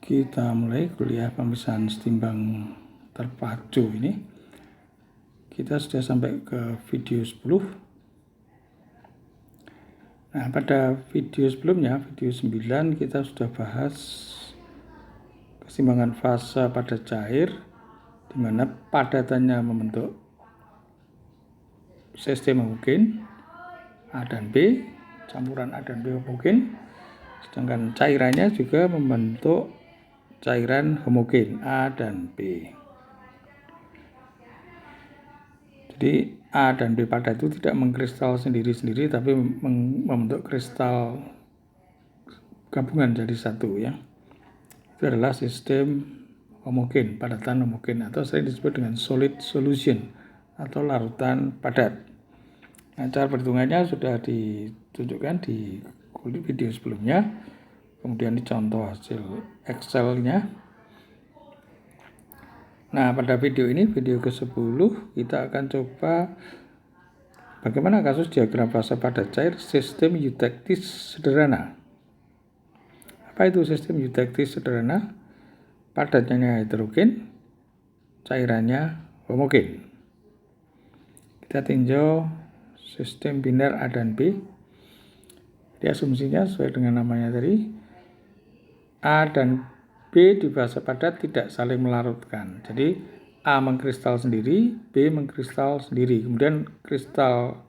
Kita mulai kuliah pemisahan setimbang terpacu ini. Kita sudah sampai ke video 10. Nah, pada video sebelumnya, video 9, kita sudah bahas keseimbangan fase pada cair, di mana padatannya membentuk sistem homogen A dan B, campuran A dan B homogen, sedangkan cairannya juga membentuk cairan homogen A dan B. Jadi A dan B padat itu tidak mengkristal sendiri-sendiri, tapi membentuk kristal gabungan jadi satu ya. Itu adalah sistem homogen, padatan homogen, atau sering disebut dengan solid solution atau larutan padat. Nah, cara perhitungannya sudah ditunjukkan di video sebelumnya, kemudian dicontoh hasil Excel-nya. Nah, pada video ini, video ke-10, kita akan coba bagaimana kasus diagram fase padat cair sistem eutektis sederhana. Apa itu sistem eutektis sederhana? Padatnya heterogen, cairannya homogen. Kita tinjau sistem biner A dan B. Jadi asumsinya sesuai dengan namanya tadi, A dan B di fase padat tidak saling melarutkan. Jadi A mengkristal sendiri, B mengkristal sendiri. Kemudian kristal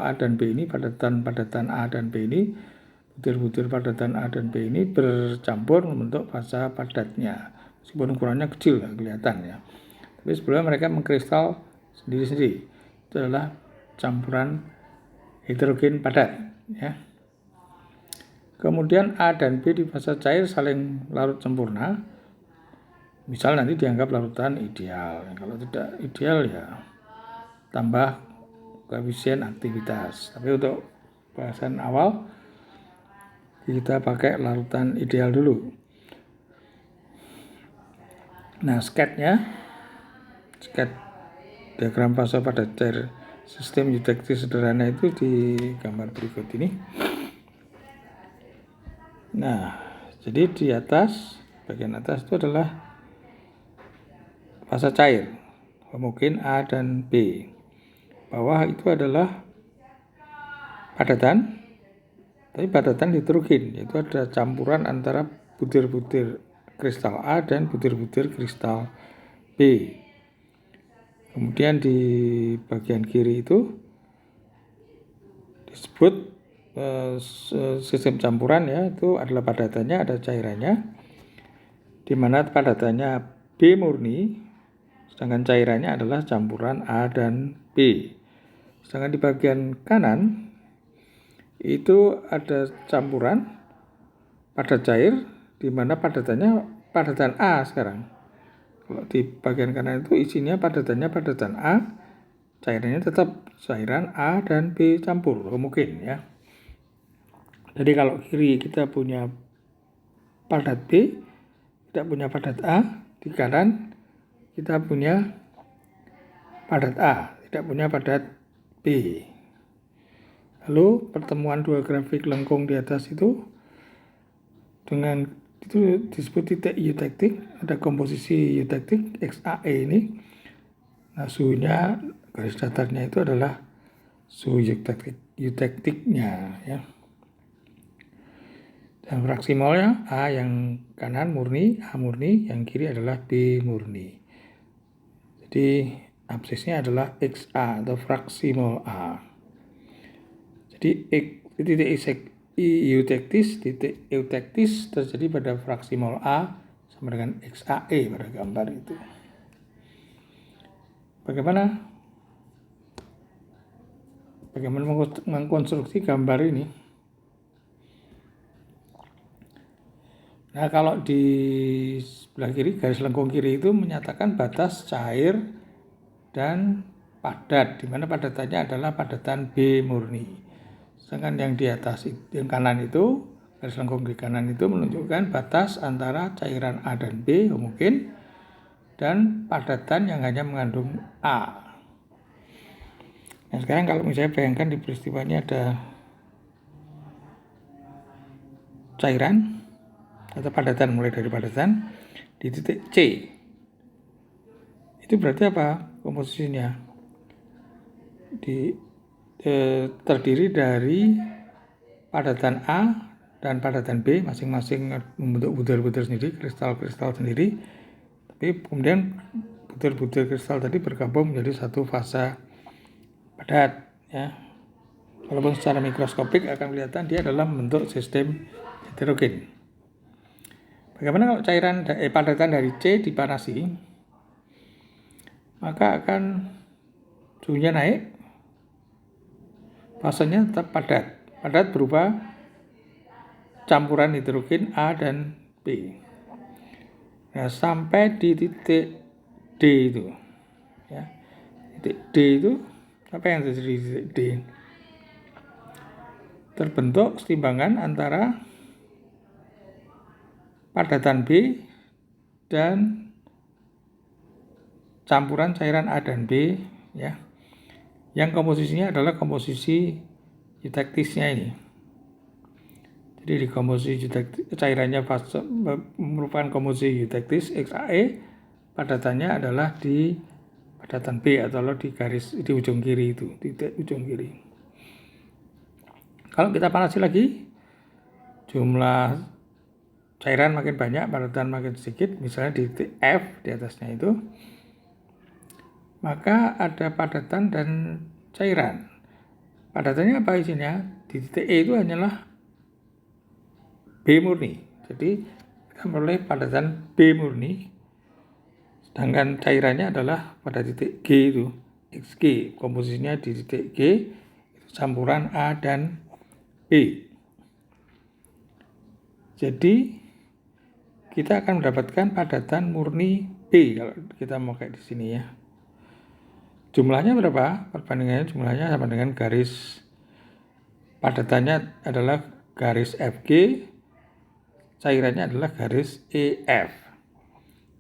A dan B ini, padatan A dan B ini, butir-butir padatan A dan B ini bercampur membentuk fase padatnya. Meskipun ukurannya kecil, kelihatan ya. Tapi sebelumnya mereka mengkristal sendiri-sendiri. Itu adalah campuran heterogen padat ya. Kemudian A dan B di fase cair saling larut sempurna. Misal nanti dianggap larutan ideal. Kalau tidak ideal ya tambah koefisien aktivitas. Tapi untuk bahasan awal kita pakai larutan ideal dulu. Nah, sket diagram fase padat cair sistem eutektis sederhana itu di gambar berikut ini. Nah, jadi di atas, bagian atas itu adalah fase cair homogen A dan B. Bawah itu adalah padatan, tapi padatan heterogen, yaitu ada campuran antara butir-butir kristal A dan butir-butir kristal B. Kemudian di bagian kiri itu disebut sistem campuran ya, itu adalah padatannya, ada cairannya, di mana padatannya B murni, sedangkan cairannya adalah campuran A dan B. Sedangkan di bagian kanan itu ada campuran padat cair, di mana padatannya padatan A sekarang. Kalau di bagian kanan itu isinya padatannya padatan A, cairannya tetap cairan A dan B campur, homogen ya. Jadi kalau kiri kita punya padat B, tidak punya padat A, di kanan kita punya padat A, tidak punya padat B. Lalu pertemuan dua grafik lengkung di atas itu dengan itu disebut titik eutektik, ada komposisi eutektik XAE ini. Nah, suhunya, garis datarnya itu adalah suhu eutektiknya ya. Dan fraksi molnya A yang kanan murni, A murni, yang kiri adalah B murni. Jadi absisnya adalah XA atau fraksi mol A. Jadi titik eutektis terjadi pada fraksi mol A sama dengan XAE pada gambar itu. Bagaimana mengkonstruksi gambar ini? Nah, kalau di sebelah kiri, garis lengkung kiri itu menyatakan batas cair dan padat, di mana padatannya adalah padatan B murni. Sedangkan yang di atas, yang kanan itu, garis lengkung di kanan itu menunjukkan batas antara cairan A dan B homogen dan padatan yang hanya mengandung A. Nah, sekarang kalau misalnya bayangkan di peristiwa ini ada cairan atau padatan, mulai dari padatan di titik C. Itu berarti apa komposisinya? Terdiri dari padatan A dan padatan B, masing-masing membentuk butir-butir sendiri, kristal-kristal sendiri. Tapi kemudian butir-butir kristal tadi bergabung menjadi satu fasa padat, ya. Walaupun secara mikroskopik akan kelihatan dia adalah membentuk sistem heterogen. Bagaimana kalau cairan padatan dari C dipanasi, maka akan suhunya naik, fasenya tetap padat. Padat berupa campuran hidrogen A dan B. Nah, sampai di titik D itu, ya. Titik D itu apa yang terjadi di titik D? Terbentuk setimbangan antara padatan B dan campuran cairan A dan B, ya, yang komposisinya adalah komposisi eutectisnya ini. Jadi di komposisi cairannya merupakan komposisi eutectis XAE, padatannya adalah di padatan B atau di garis di ujung kiri itu, titik ujung kiri. Kalau kita panasi lagi, jumlah cairan makin banyak, padatan makin sedikit, misalnya di titik F di atasnya itu, maka ada padatan dan cairan. Padatannya apa isinya? Di titik E itu hanyalah B murni. Jadi kita memperoleh padatan B murni, sedangkan cairannya adalah pada titik G itu, XG. Komposisinya di titik G itu campuran A dan B. Jadi kita akan mendapatkan padatan murni B kalau kita mau kayak di sini, ya. Jumlahnya berapa? Perbandingannya jumlahnya sama dengan garis padatannya adalah garis FG, cairannya adalah garis EF.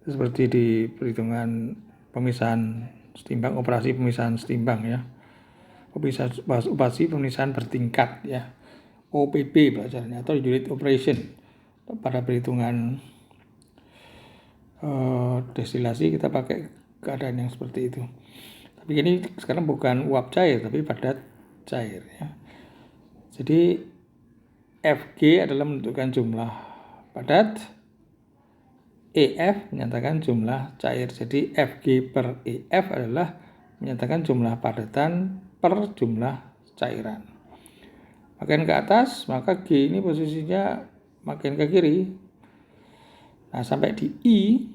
Seperti di perhitungan pemisahan setimbang, operasi pemisahan setimbang, ya. Operasi pemisahan bertingkat, ya. OPP belajarnya, atau unit operation. Pada perhitungan destilasi kita pakai keadaan yang seperti itu. Tapi ini sekarang bukan uap cair, tapi padat cair, ya. Jadi FG adalah menentukan jumlah padat, EF menyatakan jumlah cair. Jadi FG per EF adalah menyatakan jumlah padatan per jumlah cairan. Makin ke atas, maka G ini posisinya makin ke kiri. Nah, sampai di I,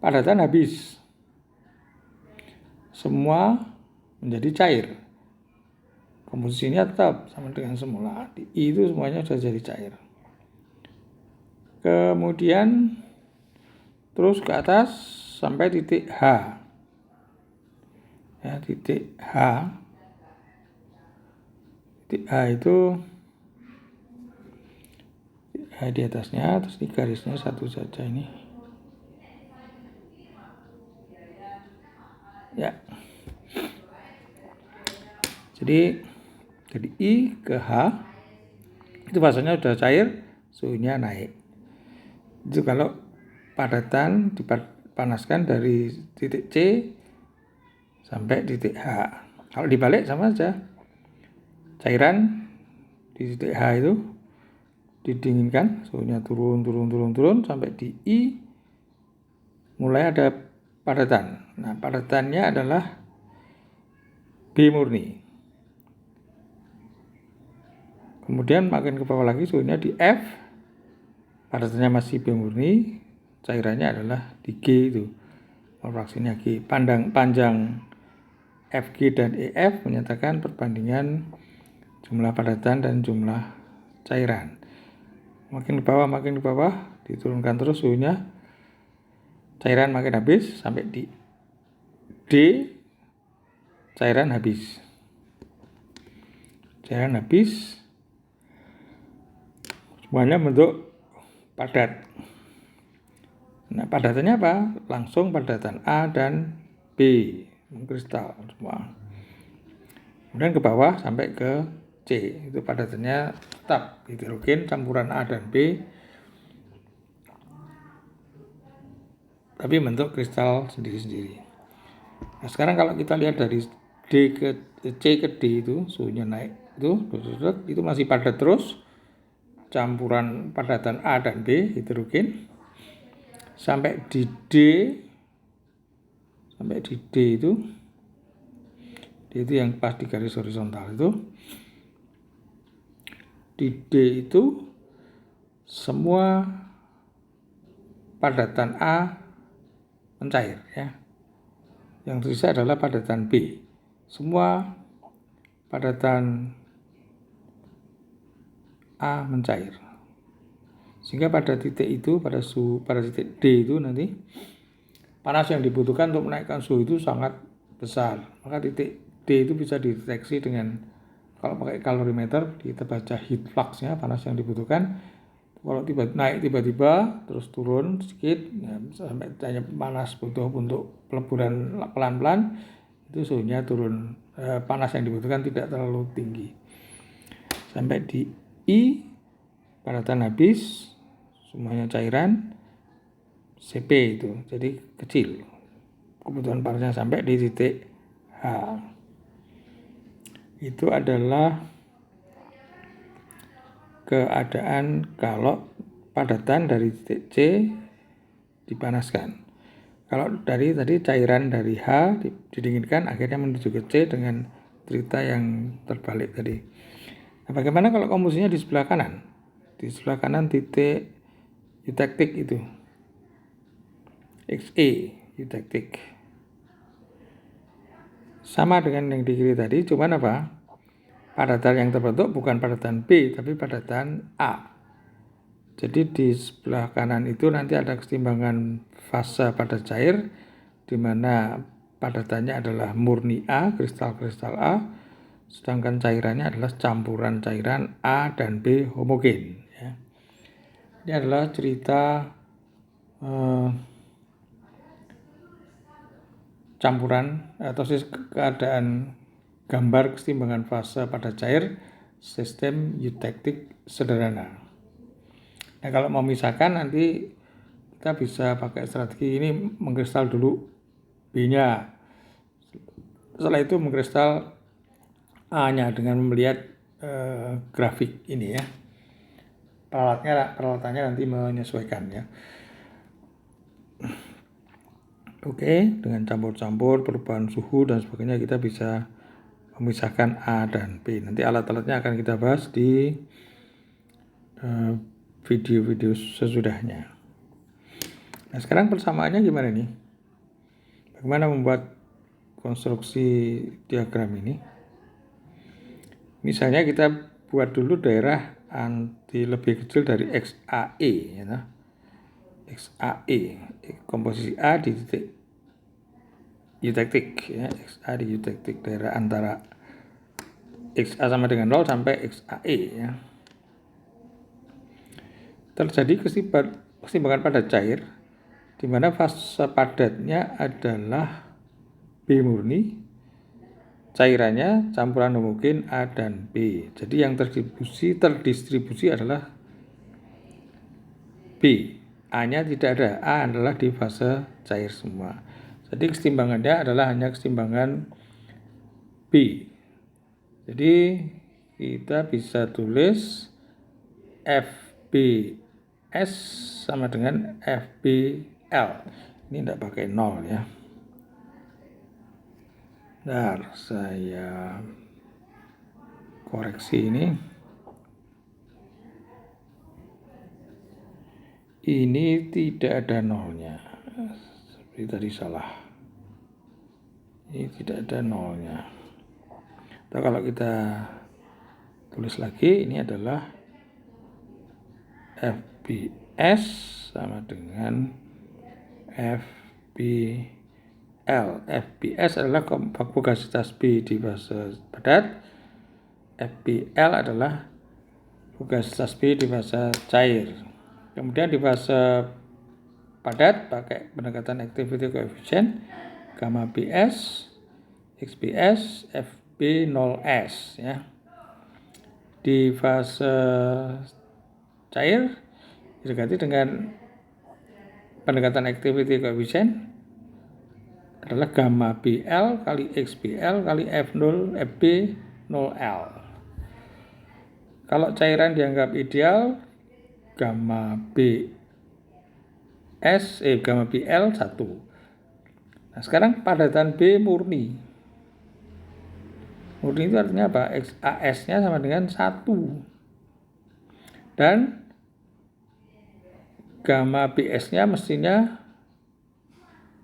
padatan habis. Semua menjadi cair. Komposisinya tetap sama dengan semula. Di I itu semuanya sudah jadi cair. Kemudian terus ke atas sampai titik H. Ya, titik H. Titik H itu di atasnya, terus di garisnya satu saja ini. Ya. Jadi dari I ke H itu fasanya sudah cair, suhunya naik. Itu kalau padatan dipanaskan dari titik C sampai titik H. Kalau dibalik sama saja. Cairan di titik H itu didinginkan, suhunya turun sampai di I mulai ada padatan. Nah, padatannya adalah B murni. Kemudian makin ke bawah lagi suhunya di F, padatannya masih B murni, cairannya adalah di G itu, fraksinya G. Panjang FG dan EF menyatakan perbandingan jumlah padatan dan jumlah cairan. Makin ke bawah, diturunkan terus suhunya, cairan makin habis sampai di D, cairan habis. Cairan habis, semuanya bentuk padat. Nah, padatannya apa? Langsung padatan A dan B, kristal semua. Kemudian ke bawah sampai ke C, itu padatannya tetap hidrogen campuran A dan B, tapi bentuk kristal sendiri-sendiri. Nah, sekarang kalau kita lihat dari C ke D itu suhunya naik itu masih padat terus, campuran padatan A dan B hidrogen, sampai di D itu yang pas di garis horizontal itu, di D itu semua padatan A mencair ya. Yang tersisa adalah padatan B. Semua padatan A mencair. Sehingga pada titik itu, pada titik D itu nanti panas yang dibutuhkan untuk menaikkan suhu itu sangat besar. Maka titik D itu bisa dideteksi dengan, kalau pakai kalorimeter kita baca heat flux-nya, panas yang dibutuhkan. Kalau naik tiba-tiba terus turun sedikit ya, sampai hanya panas butuh untuk peleburan pelan-pelan, itu suhunya turun, panas yang dibutuhkan tidak terlalu tinggi. Sampai di I padatan habis, semuanya cairan, CP itu jadi kecil, kebutuhan panasnya sampai di titik H. Itu adalah keadaan kalau padatan dari titik C dipanaskan. Kalau dari tadi cairan dari H didinginkan akhirnya menuju ke C dengan cerita yang terbalik tadi. Nah, bagaimana kalau komposisinya di sebelah kanan? Di sebelah kanan titik eutectic itu, XE eutectic, sama dengan yang di kiri tadi, cuman apa? Padatan yang terbentuk bukan padatan B, tapi padatan A. Jadi di sebelah kanan itu nanti ada keseimbangan fase pada cair, di mana padatannya adalah murni A, kristal-kristal A, sedangkan cairannya adalah campuran cairan A dan B homogen. Ya. Ini adalah cerita campuran atau keadaan gambar keseimbangan fase pada cair sistem eutectic sederhana. Nah, kalau mau memisahkan nanti kita bisa pakai strategi ini, mengkristal dulu B-nya. Setelah itu mengkristal A-nya dengan melihat grafik ini ya. Peralatannya nanti menyesuaikan ya. Oke, dengan campur-campur perubahan suhu dan sebagainya kita bisa memisahkan A dan B. Nanti alat-alatnya akan kita bahas di video-video sesudahnya. Nah, sekarang persamaannya gimana nih? Bagaimana membuat konstruksi diagram ini? Misalnya kita buat dulu daerah anti lebih kecil dari XAE ya. XAE, komposisi A di titik eutectic ya, XA di eutectic, daerah antara XA sama dengan 0 sampai XAE ya. Terjadi keseimbangan padat cair di mana fase padatnya adalah B murni, cairannya campuran homogen A dan B. Jadi yang terdistribusi adalah B. A-nya tidak ada, A adalah di fase cair semua. Jadi keseimbangannya adalah hanya keseimbangan B. Jadi kita bisa tulis FBS sama dengan FBL. Ini tidak pakai 0 ya. Bentar, saya koreksi ini. Ini tidak ada nolnya. Seperti tadi salah. Ini tidak ada nolnya. Atau kalau kita tulis lagi, ini adalah FBS sama dengan FBL. FBS adalah fugasitas B di fase padat. FBL adalah fugasitas B di fase cair. Kemudian di fase padat pakai pendekatan activity coefficient gamma BS, XBS, FB0S ya. Di fase cair diganti dengan pendekatan activity coefficient adalah gamma BL kali XBL kali F0 FB 0L. Kalau cairan dianggap ideal, gamma BL 1. Nah, sekarang padatan B murni. Murni itu artinya apa? XAS-nya sama dengan 1. Dan gamma BS-nya mestinya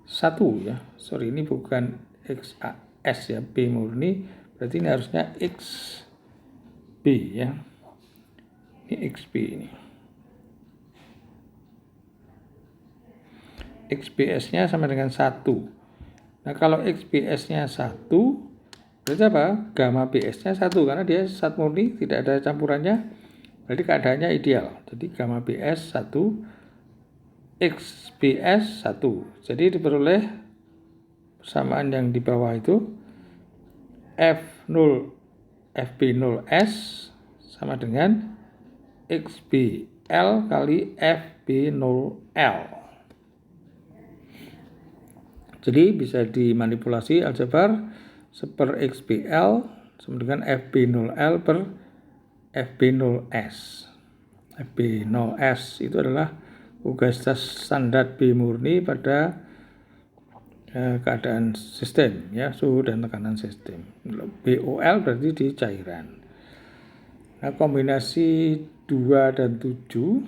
1 ya. Sorry, ini bukan XAS ya, B murni. Berarti ini harusnya XB ya. Ini XB ini. XBS-nya sama dengan 1. Nah, kalau XBS-nya 1, berarti apa? Gamma BS-nya 1, karena dia zat murni, tidak ada campurannya. Berarti keadaannya ideal. Jadi gamma BS 1, XBS 1. Jadi diperoleh persamaan yang di bawah itu F0 FB0S sama dengan XBL kali FB0L. Jadi bisa dimanipulasi aljabar seper XBL sama dengan FB0L per FB0S. FB0S itu adalah ugasitas standar B murni pada keadaan sistem ya, suhu dan tekanan sistem. BOL berarti di cairan. Nah, kombinasi 2 dan 7.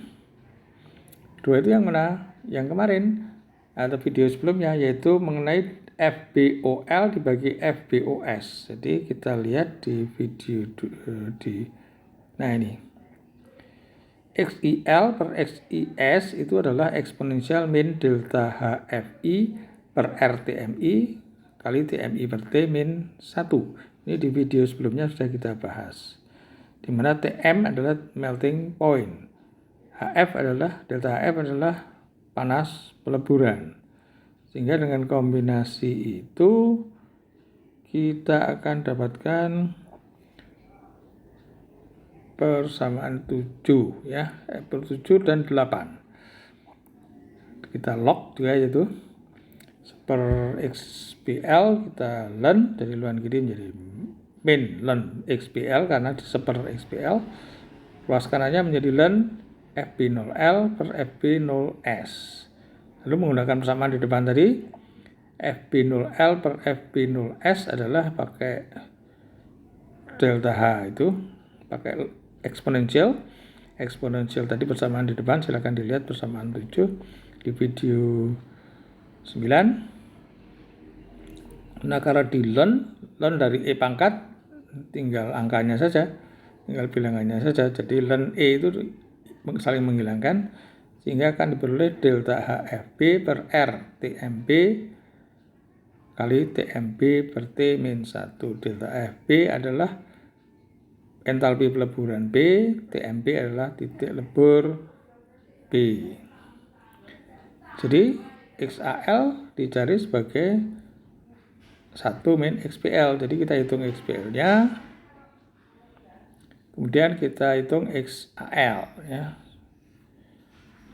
2 itu yang mana? Yang kemarin atau video sebelumnya, yaitu mengenai FBOL dibagi FBOS. Jadi kita lihat di video nah ini. XIL per XIS itu adalah eksponensial min delta HFI per RTMI kali TMI per T min 1. Ini di video sebelumnya sudah kita bahas. Di mana TM adalah melting point. Delta HF adalah panas peleburan. Sehingga dengan kombinasi itu kita akan dapatkan persamaan 7 ya, per 7 dan 8. Kita log juga yaitu per XBL kita ln dari luar kiri menjadi min ln XBL karena seper XBL. Ruas kanannya menjadi ln FB0L per FB0S. Lalu menggunakan persamaan di depan tadi, FB0L per FB0S adalah pakai delta H itu, pakai eksponensial tadi persamaan di depan, silakan dilihat persamaan 7 di video 9. Nah, kalau di ln dari E pangkat tinggal angkanya saja, tinggal bilangannya saja. Jadi ln E itu saling menghilangkan, sehingga akan diperoleh delta HFB per R TMB kali TMB per T min 1. Delta HFB adalah entalpi peleburan B, TMB adalah titik lebur B. Jadi XAL dicari sebagai 1 min XBL. Jadi kita hitung XBL-nya, kemudian kita hitung XAL ya.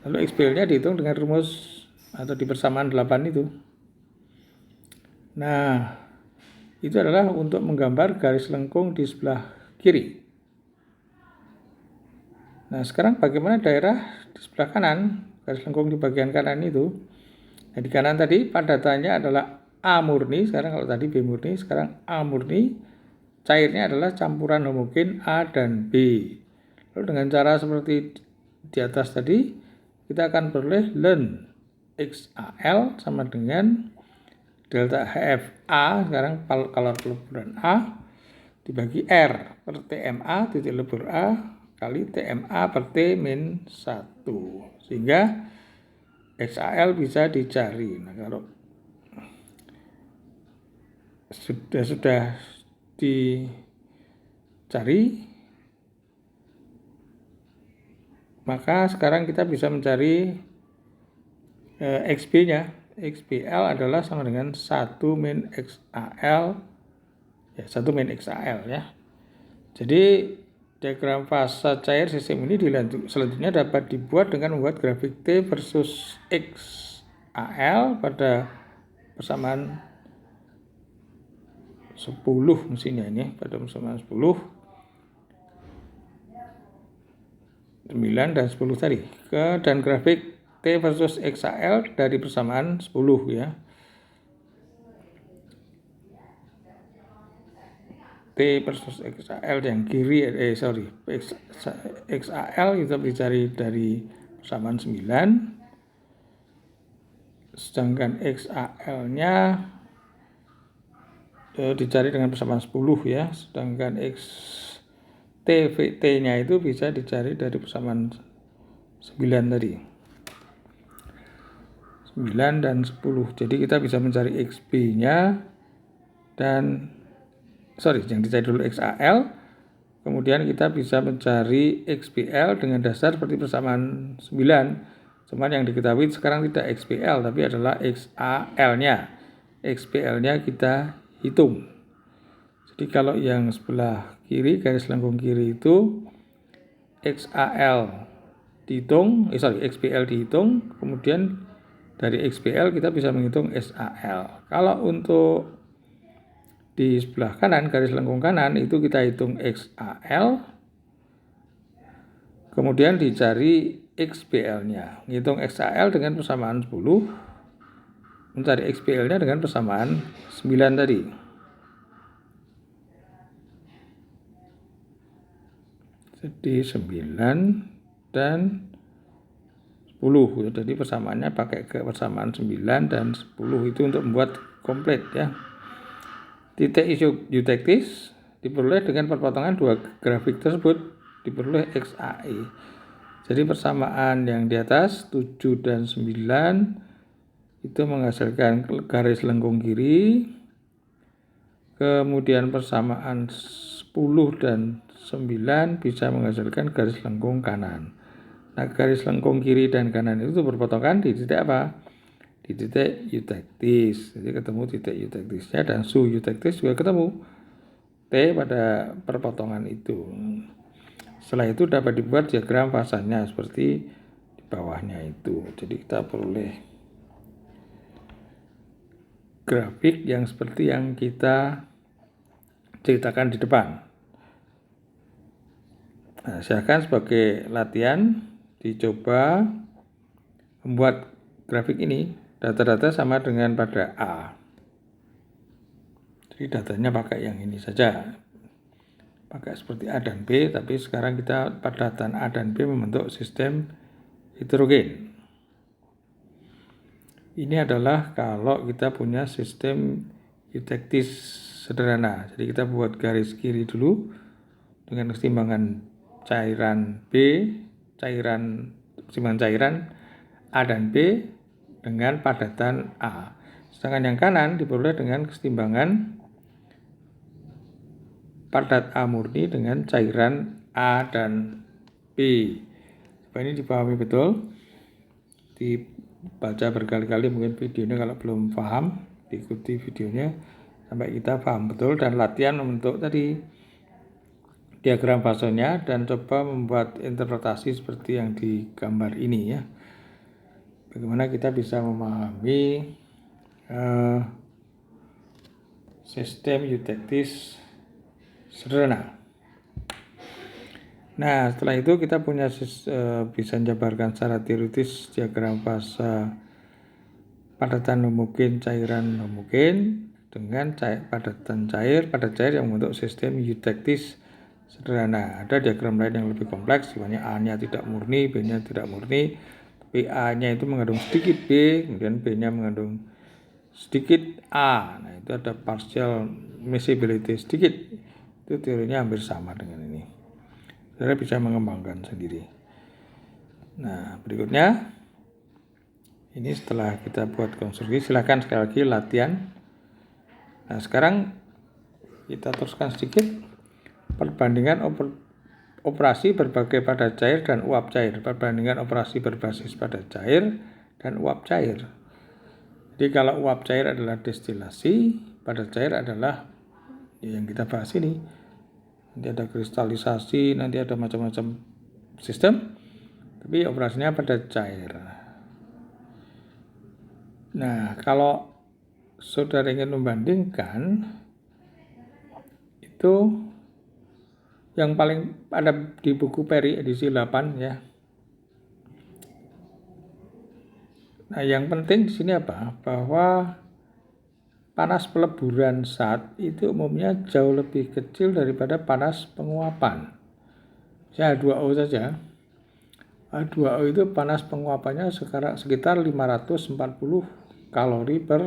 Lalu XBL-nya dihitung dengan rumus atau di persamaan 8 itu. Nah, itu adalah untuk menggambar garis lengkung di sebelah kiri. Nah, sekarang bagaimana daerah di sebelah kanan, garis lengkung di bagian kanan itu? Nah, di kanan tadi padatannya adalah A murni, sekarang kalau tadi B murni, sekarang A murni. Cairnya adalah campuran homogen A dan B. Lalu dengan cara seperti di atas tadi, kita akan peroleh ln XAL sama dengan delta HFA, sekarang kalau peleburan A, dibagi R per TMA titik lebur A kali TMA per T min 1. Sehingga XAL bisa dicari. Nah, kalau sudah dicari, maka sekarang kita bisa mencari XB-nya. XBL adalah sama dengan 1 min XAL ya, 1 min XAL ya. Jadi diagram fasa cair sistem ini selanjutnya dapat dibuat dengan membuat grafik T versus X XAL pada persamaan 10 mesinnya ini, pada persamaan 10, 9 dan 10 tadi. Dan grafik T versus XAL dari persamaan 10 ya. T versus XAL yang kiri, XAL kita dicari dari persamaan 9, sedangkan XAL-nya dicari dengan persamaan 10 ya, sedangkan T-nya itu bisa dicari dari persamaan 9 tadi. 9 dan 10. Jadi kita bisa mencari XB-nya dan yang dicari dulu XAL, kemudian kita bisa mencari XBL dengan dasar seperti persamaan 9. Cuman yang diketahui sekarang tidak XBL tapi adalah XAL-nya. XBL-nya kita hitung. Jadi kalau yang sebelah kiri, garis lengkung kiri itu XAL dihitung, XBL dihitung, kemudian dari XBL kita bisa menghitung SAL. Kalau untuk di sebelah kanan, garis lengkung kanan, itu kita hitung XAL, kemudian dicari XBL-nya. Ngitung XAL dengan persamaan 10, mencari XBL-nya dengan persamaan 9 tadi. Jadi 9 dan 10. Jadi persamaannya pakai ke persamaan 9 dan 10 itu untuk membuat komplit ya. Titik eutektis diperoleh dengan perpotongan dua grafik tersebut, diperoleh XAE. Jadi persamaan yang di atas 7 dan 9 itu menghasilkan garis lengkung kiri, kemudian persamaan 10 dan 9 bisa menghasilkan garis lengkung kanan. Nah, garis lengkung kiri dan kanan itu berpotongan di titik apa? Di titik eutektis. Jadi ketemu titik eutektisnya dan su eutektis juga ketemu T pada perpotongan itu. Setelah itu dapat dibuat diagram fasanya seperti di bawahnya itu. Jadi kita peroleh grafik yang seperti yang kita ceritakan di depan. Nah, silakan sebagai latihan dicoba membuat grafik ini. Data-data sama dengan pada A. Jadi datanya pakai yang ini saja. Pakai seperti A dan B, tapi sekarang kita padatan A dan B membentuk sistem heterogen. Ini adalah kalau kita punya sistem eutektis sederhana. Jadi kita buat garis kiri dulu dengan keseimbangan cairan B, keseimbangan cairan A dan B dengan padatan A. Sedangkan yang kanan diperoleh dengan keseimbangan padat A murni dengan cairan A dan B. Supaya ini dipahami betul, dibaca berkali-kali mungkin videonya, kalau belum paham diikuti videonya sampai kita paham betul dan latihan membentuk tadi diagram fasenya dan coba membuat interpretasi seperti yang digambar ini ya. Bagaimana kita bisa memahami sistem eutektis sederhana. Nah, setelah itu kita bisa menjabarkan secara teoritis diagram fase padatan homogen cairan homogen dengan padatan padat cair yang membentuk sistem eutektis sederhana. Ada diagram lain yang lebih kompleks, misalnya A-nya tidak murni, B-nya tidak murni, tapi A-nya itu mengandung sedikit B, kemudian B-nya mengandung sedikit A. Nah, itu ada partial miscibility sedikit. Itu teorinya hampir sama dengan ini. Saudara bisa mengembangkan sendiri. Nah, berikutnya ini setelah kita buat konstruksi, silakan sekali lagi latihan. Nah, sekarang kita teruskan sedikit perbandingan operasi berbagai padat cair dan uap cair. Perbandingan operasi berbasis padat cair dan uap cair. Jadi kalau uap cair adalah destilasi, padat cair adalah yang kita bahas ini. Nanti ada kristalisasi, nanti ada macam-macam sistem, tapi operasinya padat cair. Nah, kalau saudara ingin membandingkan, itu yang paling ada di buku Perry edisi 8 ya. Nah, yang penting di sini apa? Bahwa panas peleburan zat itu umumnya jauh lebih kecil daripada panas penguapan. Saya H2O saja. H2O itu panas penguapannya sekitar 540 kalori per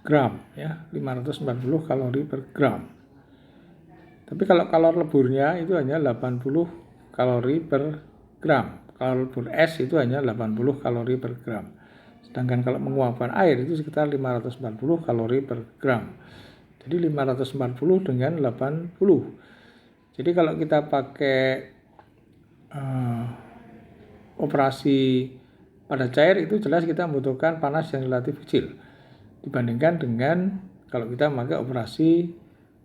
gram ya, 540 kalori per gram. Tapi kalau kalor leburnya itu hanya 80 kalori per gram. Kalor lebur es itu hanya 80 kalori per gram. Sedangkan kalau menguapkan air itu sekitar 540 kalori per gram. Jadi 540 dengan 80. Jadi kalau kita pakai operasi pada cair itu jelas kita membutuhkan panas yang relatif kecil dibandingkan dengan kalau kita memakai operasi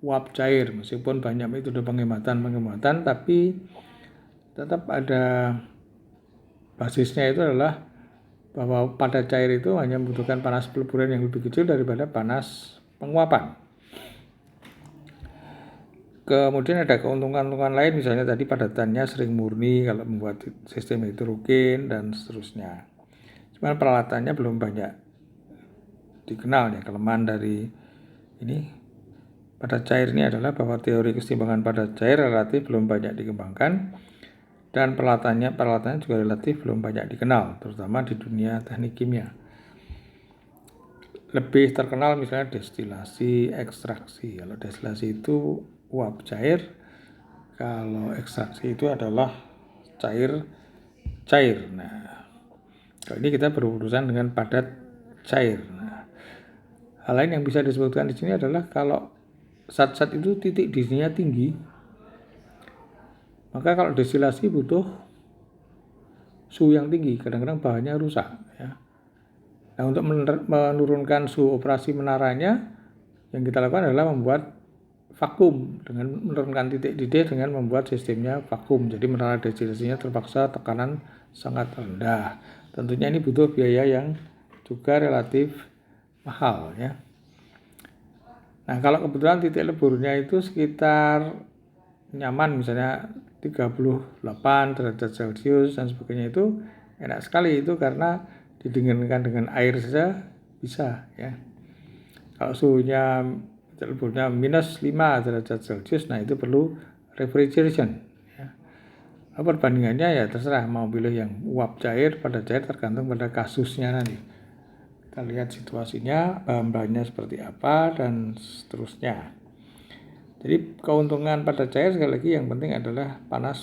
uap cair. Meskipun banyak metode penghematan tapi tetap ada basisnya itu adalah bahwa pada cair itu hanya membutuhkan panas peleburan yang lebih kecil daripada panas penguapan. Kemudian ada keuntungan-keuntungan lain, misalnya tadi padatannya sering murni kalau membuat sistem heterogen dan seterusnya. Cuman peralatannya belum banyak dikenal ya. Kelemahan dari ini pada cair ini adalah bahwa teori keseimbangan pada cair relatif belum banyak dikembangkan dan peralatannya juga relatif belum banyak dikenal, terutama di dunia teknik kimia. Lebih terkenal misalnya destilasi, ekstraksi. Kalau destilasi itu uap cair, kalau ekstraksi itu adalah cair. Nah, kalau ini kita berurusan dengan padat cair. Nah, hal lain yang bisa disebutkan di sini adalah kalau zat-zat itu titik didihnya tinggi, maka kalau destilasi butuh suhu yang tinggi, kadang-kadang bahannya rusak ya. Nah, untuk menurunkan suhu operasi menaranya, yang kita lakukan adalah membuat vakum dengan menurunkan titik didih dengan membuat sistemnya vakum. Jadi menara destilasinya terpaksa tekanan sangat rendah. Tentunya ini butuh biaya yang juga relatif mahal ya. Nah, kalau kebetulan titik leburnya itu sekitar nyaman misalnya 38 derajat Celcius dan sebagainya, itu enak sekali itu karena didinginkan dengan air saja bisa ya. Kalau suhunya leburnya minus 5 derajat Celcius, nah itu perlu refrigeration ya. Perbandingannya ya terserah mau pilih yang uap cair pada cair, tergantung pada kasusnya nanti. Kita lihat situasinya, bahan-bahannya seperti apa dan seterusnya. Jadi keuntungan pada cair sekali lagi yang penting adalah panas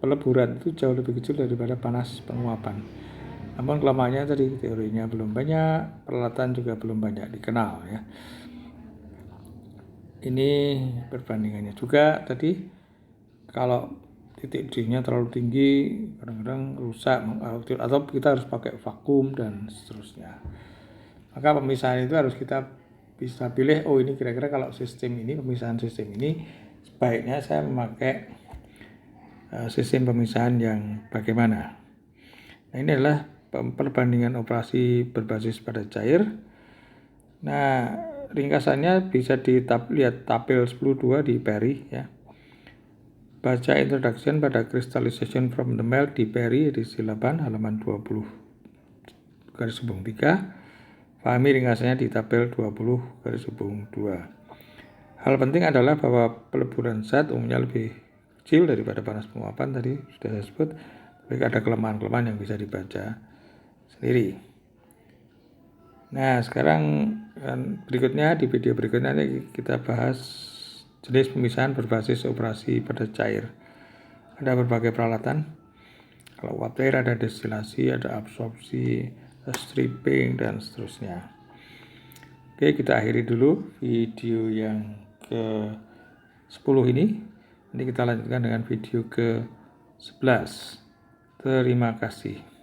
peleburan itu jauh lebih kecil daripada panas penguapan. Namun kelemahannya tadi teorinya belum banyak, peralatan juga belum banyak dikenal ya. Ini perbandingannya juga tadi, kalau titik D-nya terlalu tinggi kadang-kadang rusak atau kita harus pakai vakum dan seterusnya. Maka pemisahan itu harus kita bisa pilih, oh ini kira-kira kalau sistem ini, pemisahan sistem ini sebaiknya saya memakai sistem pemisahan yang bagaimana. Nah, ini adalah perbandingan operasi berbasis pada cair. Nah, ringkasannya bisa dilihat tabel 10.2 di Perry ya. Baca introduction pada crystallization from the melt di Perry edisi 8 halaman 20 garis hubung 3. Pahami ringkasannya di tabel 20 garis hubung 2. Hal penting adalah bahwa peleburan zat umumnya lebih kecil daripada panas penguapan, tadi sudah saya sebut, tapi ada kelemahan-kelemahan yang bisa dibaca sendiri. Nah, sekarang berikutnya di video berikutnya kita bahas jenis pemisahan berbasis operasi pada cair. Ada berbagai peralatan. Kalau uap cair ada destilasi, ada absorpsi, stripping dan seterusnya. Oke, kita akhiri dulu video yang ke-10 ini. Nanti kita lanjutkan dengan video ke-11. Terima kasih.